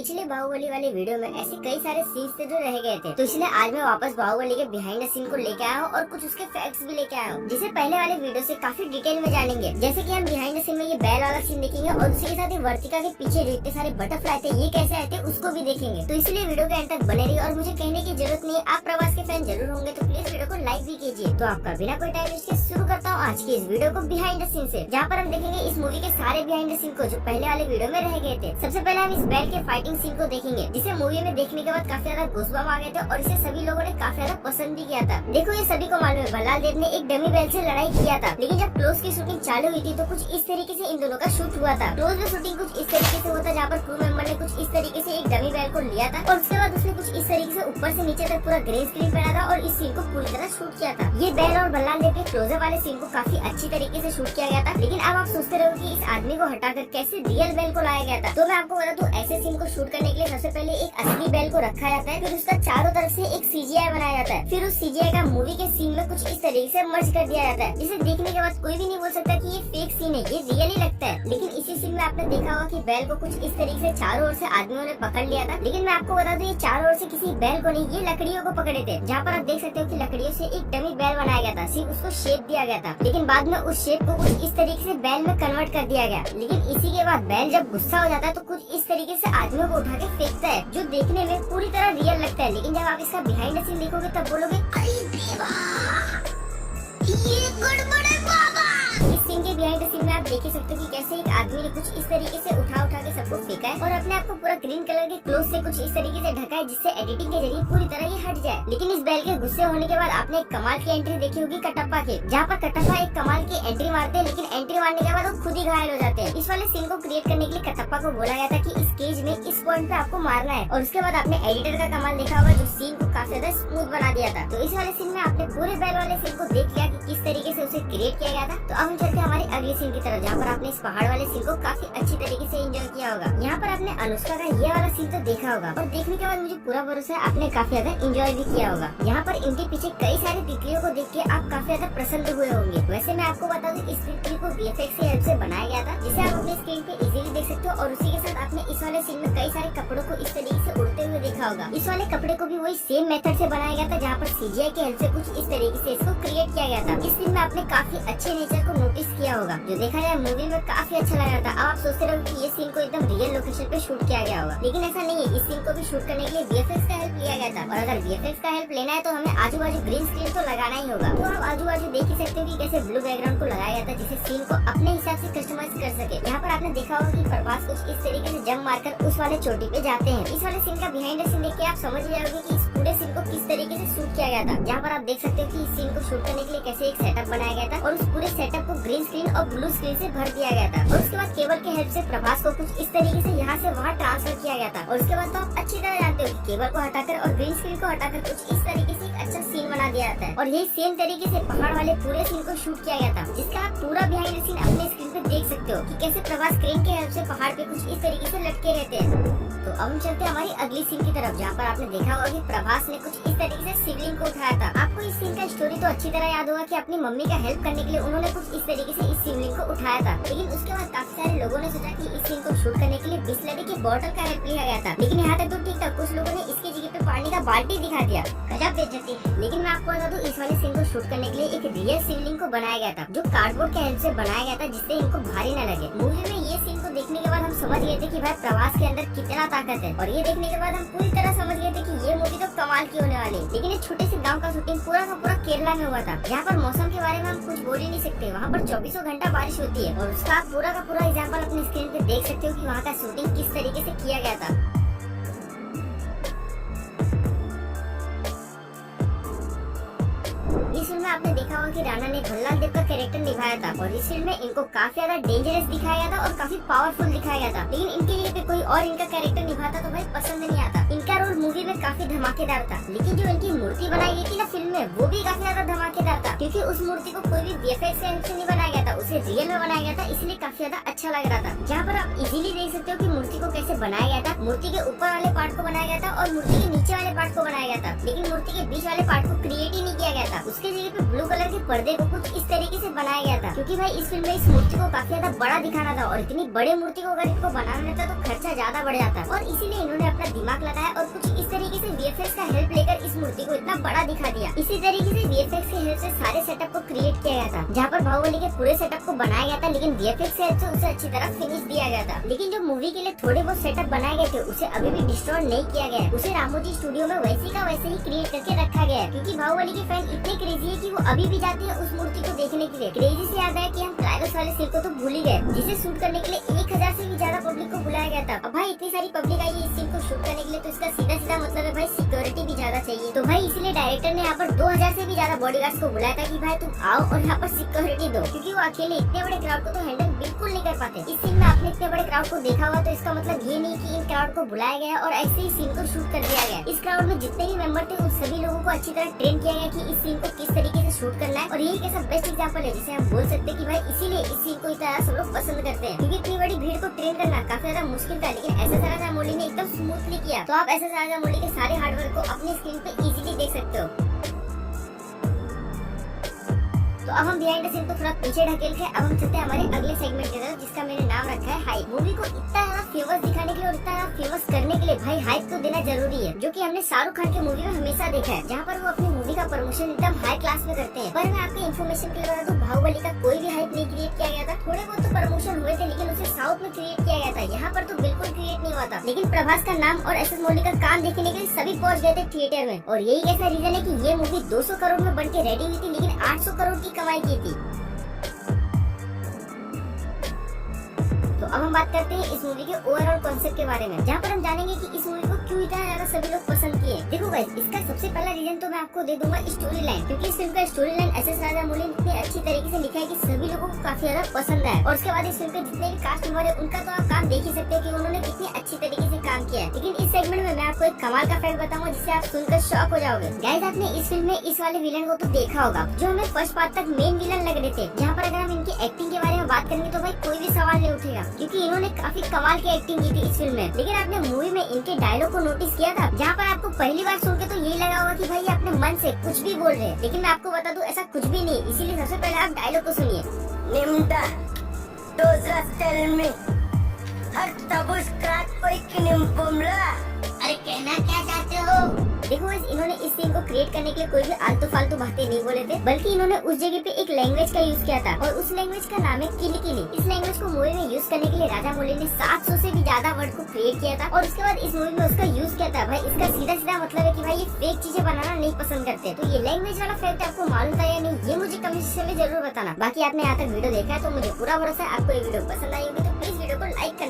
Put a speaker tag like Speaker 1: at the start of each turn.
Speaker 1: पिछले बाहुबली वाले वीडियो में ऐसे कई सारे सीन्स थे जो रह गए थे, तो इसलिए आज मैं वापस बाहुबली के बिहाइंड द सीन को लेके आया हूँ और कुछ उसके फैक्ट्स भी लेके आया हूँ, जिसे पहले वाले वीडियो से काफी डिटेल में जानेंगे। जैसे कि हम बिहाइंड द सीन में ये बैल वाला सीन देखेंगे और उसी के साथ ही वर्तिका के पीछे जो इतने सारे बटरफ्लाई थे ये कैसे आए थे उसको भी देखेंगे। तो इसलिए वीडियो के अंत तक बने रहिए और मुझे कहने की जरूरत नहीं है, आप प्रवास के फैन जरूर होंगे तो प्लीज वीडियो को लाइक भी कीजिए। तो आपका बिना कोई टाइम वेस्ट के शुरू करता हूँ आज की इस वीडियो को बिहाइंड द सीन से, जहाँ पर हम देखेंगे इस मूवी के सारे बिहाइंड द सीन को जो पहले वाले वीडियो में रह गए थे। सबसे पहले हम इस बैल के फाइटिंग सीन को देखेंगे, जिसे मूवी में देखने के बाद काफी ज्यादा गुस्सा आ गए थे और इसे सभी लोगों ने काफी ज्यादा पसंद भी किया था। देखो ये सभी को मालूम है भल्लाल देव ने एक डमी बैल से लड़ाई किया था, लेकिन जब क्लोज की शूटिंग चालू हुई थी तो कुछ इस तरीके से इन दोनों का शूट हुआ था। क्लोज में शूटिंग कुछ इस तरीके से हुआ था, जहाँ पर क्रू मेंबर ने कुछ इस तरीके से एक डमी बैल को लिया था और उसके बाद उसने कुछ इस तरीके से ऊपर से नीचे तक पूरा ग्रीन स्क्रीन पहना था और इस सीन को पूरी तरह शूट किया था। ये बैल और भल्लाल देव के क्लोजर वाले सीन को काफी अच्छी तरीके से शूट किया गया था। लेकिन अब आप सोचते रहो कि इस आदमी को हटाकर कैसे रियल बैल को लाया गया था, तो मैं आपको बता दूं ऐसे सीन को शूट करने के लिए सबसे पहले एक असली बैल को रखा जाता है, फिर उसका चारों तरफ से एक सीजीआई बनाया जाता है, फिर उस सीजीआई का मूवी के सीन में कुछ इस तरीके से मर्ज कर दिया जाता है, जिसे देखने के बाद कोई भी नहीं बोल सकता कि ये फेक सीन है, ये रियल ही लगता है। लेकिन इसी सीन में आपने देखा होगा कि बैल को कुछ इस तरीके से चारों ओर से आदमियों ने पकड़ लिया था। लेकिन मैं आपको बता दूं ये चारों ओर से किसी बैल को नहीं, ये लकड़ियों को पकड़े थे, जहाँ पर आप देख सकते हो कि लकड़ियों से एक डमी बैल बनाया गया था, सिर्फ उसको शेप दिया गया था। लेकिन बाद में उस शेप को कुछ इस तरीके से बैल में कन्वर्ट कर दिया गया। लेकिन इसी के बाद बैल जब गुस्सा हो जाता है तो कुछ इस तरीके से आदमियों को उठा के फेंकता है, जो देखने में पूरी तरह रियल लगता है। लेकिन जब आप इसका बिहाइंड द सीन देखोगे तब बोलोगे अरे देवा, ये गड़बड़ है बाबा। इस सीन के बिहाइंड द सीन में आप देख ही सकते हो कि कैसे एक आदमी ने कुछ इस तरीके से उठा के सबको फेंका है और अपने आप को पूरा ग्रीन कलर के क्लोथ से कुछ इस तरीके से ढका है, जिससे एडिटिंग के जरिए पूरी तरह ये हट जाए। लेकिन इस बैल के गुस्से होने के बाद आपने एक कमाल की एंट्री देखी होगी कटप्पा के, जहाँ पर कटप्पा एक कमाल की एंट्री मारते हैं, लेकिन एंट्री मारने के बाद वो खुद ही घायल हो जाते हैं। इस वाले सीन को क्रिएट करने के लिए कटप्पा को बोला गया था कि इस केज में इस पॉइंट पे आपको मारना है, और उसके बाद आपने एडिटर का कमाल देखा होगा जो सीन को काफी ज्यादा स्मूथ बना दिया था। तो इस वाले सीन में आपने पूरे बैल वाले सीन को देख लिया कि किस तरीके से उसे क्रिएट किया गया था। तो अब हम चलते हैं हमारे अगले सीन की तरफ, जहाँ पर आपने इस पहाड़ वाले सीन को काफी अच्छी तरीके से एंजॉय किया होगा। यहाँ पर आपने अनुष्का का ये वाला सीन तो देखा होगा और देखने के बाद मुझे पूरा भरोसा है आपने काफी ज्यादा एंजॉय भी किया होगा। यहाँ पर इनके पीछे कई सारी तितलियों को देख के आप काफी ज्यादा प्रसन्न हुए होंगे। वैसे मैं आपको बता दूं इस तितली को वीएफएक्स की हेल्प से बनाया गया था, जिसे आप अपने स्क्रीन पे इजीली देख सकते हो। और उसी के साथ आपने इस वाले सीन में कई सारे कपड़ों को इस तरीके से उड़ते हुए देखा होगा। इस वाले कपड़े को भी वही सेम मेथड से बनाया गया था, जहाँ पर सीजीआई की हेल्प से कुछ इस तरीके से इसको क्रिएट किया गया था। इस सीन में आपने काफी अच्छे नेचर को नोटिस किया होगा, जो देखा जाए मूवी में काफी अच्छा लगा था। अब आप सोचते रहो कि ये सीन को एकदम रियल लोकेशन पे शूट किया गया होगा, लेकिन ऐसा नहीं है। इस सीन को भी शूट करने के लिए वीएफएक्स का हेल्प लिया गया था, और अगर वीएफएक्स का हेल्प लेना है तो हमें आजू बाजू ग्रीन स्क्रीन तो लगाना ही होगा। तो आप आजू बाजू देख ही सकते हो कि कैसे ब्लू बैकग्राउंड को लगाया गया था, जिसे सीन को अपने हिसाब से कस्टमाइज कर सके। यहाँ पर आपने देखा होगा कि प्रभास कुछ इस तरीके से जंप मारकर उस वाले चोटी पे जाते हैं। इस वाले सीन का बिहाइंड द सीन देख के आप समझ जाओगे कि इस पूरे सीन को किस तरीके से शूट किया गया था। जहाँ पर आप देख सकते हो कि इस सीन को शूट करने के लिए कैसे एक सेटअप बनाया गया था और उस पूरे सेटअप को ग्रीन स्क्रीन और ब्लू स्क्रीन से भर दिया गया था। और उसके बाद केबल के हेल्प से प्रभास को कुछ इस तरीके से यहाँ से वहाँ ट्रांसफर किया गया था। और उसके बाद तो आप अच्छी तरह जानते हो कि केबल को हटाकर और ग्रीन स्क्रीन को हटाकर कुछ इस तरीके से एक अच्छा सीन बना दिया जाता है। और यही सेम तरीके से पहाड़ वाले पूरे सीन को शूट किया गया था, जिसका आप पूरा बिहाइंड द सीन अपने स्क्रीन पे देख सकते हो कि कैसे प्रभास क्रेन के हेल्प से पहाड़ पे कुछ इस तरीके से लटके रहते हैं। तो अब हम चलते हैं हमारी अगली सीन की तरफ, जहाँ पर आपने देखा होगा कि प्रभास ने कुछ इस तरीके से शिवलिंग को उठाया था। आपको इस सीन का स्टोरी तो अच्छी तरह याद होगा कि अपनी मम्मी का हेल्प करने के लिए उन्होंने कुछ इस तरीके से इस शिवलिंग को उठाया था। लेकिन उसके बाद काफी सारे लोगों ने सोचा कि इस सीन को शूट करने के लिए बिस्लरी की बोतल का हेल्प लिया गया था। लेकिन यहाँ तक तो ठीक था, कुछ लोगों ने इसकी जगह पे पानी का बाल्टी दिखा दिया, गजब बेइज्जती। लेकिन मैं आपको बता दूं इस वाले सीन को शूट करने के लिए एक रियल शिवलिंग को बनाया गया था, जो कार्डबोर्ड के हेल्प से बनाया गया था, जिससे इनको भारी न लगे। मूवी में ये सीन को देखने के बाद हम समझ गए थे कि भाई प्रभास के अंदर कितना ताकत है, और ये देखने के बाद हम पूरी तरह समझ गए थे कि ये मूवी तो कमाल की होने वाली। लेकिन एक छोटे से गांव का शूटिंग पूरा का पूरा केरला में हुआ था, जहाँ पर मौसम के बारे में हम कुछ बोल ही नहीं सकते। वहाँ पर 24 घंटा बारिश होती है, और उसका आप पूरा का पूरा एग्जाम्पल अपनी स्क्रीन पे देख सकते हो कि वहाँ का शूटिंग किस तरीके से किया गया था। इस फिल्म में आपने देखा होगा कि राणा ने भल्लाल देव का कैरेक्टर निभाया था, और इस फिल्म में इनको काफी ज्यादा डेंजरस दिखाया गया था और काफी पावरफुल दिखाया गया था। लेकिन इनके लिए कोई और इनका कैरेक्टर निभाता तो भाई पसंद नहीं आता। इनका रोल मूवी में काफी धमाकेदार था, लेकिन जो इनकी मूर्ति बनाई गई थी ना फिल्म में, वो भी काफी ज्यादा धमाकेदार था, क्योंकि उस मूर्ति को कोई भी VFX से नहीं बनाया गया था, उसे रियल में बनाया गया था, इसलिए काफी ज्यादा अच्छा लग रहा था। जहाँ पर आप इजीली देख सकते हो कि मूर्ति को कैसे बनाया गया था। मूर्ति के ऊपर वाले पार्ट को बनाया गया था और मूर्ति के नीचे वाले पार्ट को बनाया गया था, लेकिन मूर्ति के बीच वाले पार्ट को क्रिएट ही नहीं किया गया था। उसके जगह पे ब्लू कलर के पर्दे को कुछ इस तरीके से बनाया गया था, क्योंकि भाई इस फिल्म में इस मूर्ति को काफी ज्यादा बड़ा दिखाना था, और इतनी बड़े मूर्ति को अगर इनको बनाना रहता तो खर्चा ज्यादा बढ़ जाता, और इसीलिए इन्होंने अपना दिमाग लगाया और कुछ इस तरीके से VFX का हेल्प लेकर इस मूर्ति को इतना बड़ा दिखा दिया। इसी तरीके से VFX की हेल्प से सारे सेटअप को क्रिएट किया गया था, जहाँ पर बाहुबली के पूरे सेटअप को बनाया गया था, लेकिन VFX की हेल्प से उसे अच्छी तरह फिनिश दिया गया था। लेकिन जो मूवी के लिए थोड़े बहुत सेटअप बनाए गए थे, उसे अभी भी डिस्ट्रॉय नहीं किया गया है। उसे रामोजी स्टूडियो में वैसे का वैसे ही क्रिएट करके रखा गया है, क्योंकि बाहुबली के फैन इतने क्रेजी है कि वो अभी भी जाते हैं उस मूर्ति को देखने के लिए। क्रेजी से याद है कि हम क्लाइमेक्स वाले सीन को तो भूल ही गए, जिसे शूट करने के लिए 1000 से भी ज्यादा पब्लिक को बुलाया गया था। अब भाई इतनी सारी पब्लिक आई है इस सीन को शूट करने के लिए, तो इसका सीधा सीधा मतलब है भाई सिक्योरिटी भी ज्यादा चाहिए। तो भाई इसलिए डायरेक्टर ने यहाँ पर 2000 से भी ज्यादा बॉडीगार्ड्स को बुलाया था कि भाई तुम आओ और यहाँ पर सिक्योरिटी दो, क्योंकि वो अकेले इतने बड़े क्राउड को तो हैंडल बिल्कुल नहीं कर पाते। इस सीन में आपने इतने बड़े क्राउड को देखा होगा, तो इसका मतलब ये नहीं कि इन क्राउड को बुलाया गया और ऐसे ही सीन को शूट कर दिया गया। इस क्राउड में जितने भी मेंबर थे उन सभी लोगों को अच्छी तरह ट्रेन किया गया कि इस सीन को किस तरीके से शूट करना है, और यही कैसा बेस्ट एग्जांपल है जिसे हम बोल सकते हैं कि भाई इसीलिए इस सीन को इतना सब लोग पसंद करते हैं, क्योंकि इतनी बड़ी भीड़ को ट्रेन करना काफी ज्यादा मुश्किल था, लेकिन एसएस राजामौली ने एकदम स्मूथली किया। तो आप एसएस राजामौली के सारे हार्डवर्क को अपनी स्क्रीन पे इजीली देख सकते हो। तो अब हम बिहाइंड द सीन को थोड़ा पीछे ढकेल के अब हम चलते हैं हमारे अगले सेगमेंट की तरफ, जिसका मैंने नाम रखा है हाइप। मूवी को इतना ज्यादा फेमस दिखाने के लिए और इतना ज्यादा फेमस करने के लिए भाई हाइप तो देना जरूरी है, जो कि हमने शाहरुख खान की मूवी में हमेशा देखा है, जहाँ पर वो अपनी मूवी का प्रमोशन एकदम हाई क्लास में करते हैं। पर मैं आपके इन्फॉर्मेशन के लिए बता दूं, बाहुबली का कोई भी हाइप नहीं क्रिएट किया गया था। थोड़े बहुत तो प्रमोशन हुए थे, लेकिन उसे साउथ में क्रिएट किया गया था, यहाँ पर तो बिल्कुल क्रिएट नहीं हुआ था। लेकिन प्रभास का नाम और एसएस मौली का काम देखने के लिए सभी पहुँच गए थे थिएटर में, और यही ऐसा रीजन है की ये मूवी 200 करोड़ में बन के रेडी हुई थी, लेकिन 800 करोड़ की कमाई की थी। तो अब हम बात करते हैं इस मूवी के ओवरऑल कॉन्सेप्ट के बारे में, जहाँ पर हम जानेंगे कि इस मूवी को क्यों इतना ज्यादा सभी लोग पसंद किए। देखो गाइस, इसका सबसे पहला रीजन तो मैं आपको दे दूंगा स्टोरी लाइन, क्योंकि इस फिल्म का स्टोरी लाइन एसएस राजामौली ने इतनी अच्छी तरीके से लिखा है कि सभी लोगों को काफी ज्यादा पसंद आया। और उसके बाद इस फिल्म के जितने भी कास्ट मेंबर है उनका तो आप काम देख ही सकते हैं कि उन्होंने कितनी अच्छी तरीके से काम किया है। लेकिन इस सेगमेंट में मैं आपको एक कमाल का फैक्ट बताऊंगा जिसे आप सुनकर शॉक हो जाओगे। गाइस, आपने इस फिल्म में इस वाले विलन को तो देखा होगा जो हमें फर्स्ट पार्ट तक मेन विलन लग रहे थे, जहाँ पर अगर हम इनकी एक्टिंग के बारे में बात करेंगे तो भाई कोई भी सवाल नहीं उठेगा, क्योंकि इन्होंने काफी कमाल की एक्टिंग की थी इस फिल्म में। लेकिन आपने मूवी में इनके डायलॉग को नोटिस किया था, जहाँ पर आपको पहली बार सुन के तो यही लगा होगा कि भाई ये अपने मन से कुछ भी बोल रहे हैं, लेकिन मैं आपको बता दूं ऐसा कुछ भी नहीं। इसीलिए सबसे पहले आप डायलॉग को सुनिए।
Speaker 2: निम्दा तो just tell me हर
Speaker 1: अरे कहना क्या चाहते हो? देखो guys, इन्होंने इस सीन को क्रिएट करने के लिए कोई भी आलतू फालतू बातें नहीं बोले थे, बल्कि इन्होंने उस जगह पे एक लैंग्वेज का यूज किया था, और उस लैंग्वेज का नाम है किली किली। इस लैंग्वेज को मूवी में यूज करने के लिए राजामौली ने 700 से भी ज्यादा वर्ड को क्रिएट किया था, और उसके बाद इस मूवी में उसका यूज किया था। भाई इसका सीधा सीधा मतलब है कि भाई ये फेक चीजें बनाना नहीं पसंद करते। तो ये लैंग्वेज वाला फैक्ट आपको मालूम था या नहीं, ये मुझे कमेंट सेक्शन में जरूर बताना। बाकी आपने यहाँ तक वीडियो देखा है तो मुझे पूरा भरोसा है आपको ये वीडियो पसंद आई होगी, तो प्लीज वीडियो को लाइक करना।